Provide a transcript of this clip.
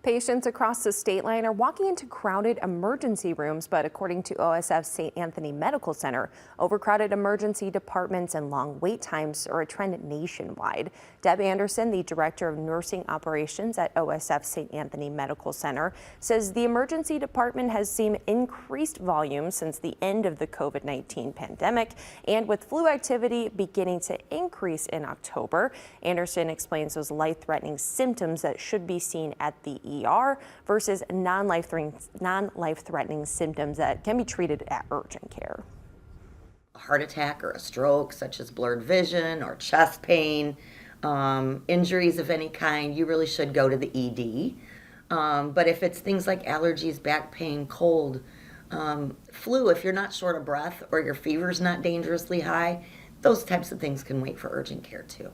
Patients across the state line are walking into crowded emergency rooms, but according to OSF St. Anthony Medical Center, overcrowded emergency departments and long wait times are a trend nationwide. Deb Anderson, the Director of Nursing Operations at OSF St. Anthony Medical Center, says the emergency department has seen increased volume since the end of the COVID-19 pandemic, and with flu activity beginning to increase in October. Anderson explains those life-threatening symptoms that should be seen at the ER versus non-life-threatening symptoms that can be treated at urgent care. A heart attack or a stroke, such as blurred vision or chest pain, injuries of any kind, you really should go to the ED. But if it's things like allergies, back pain, cold, flu, if you're not short of breath or your fever's not dangerously high, those types of things can wait for urgent care too.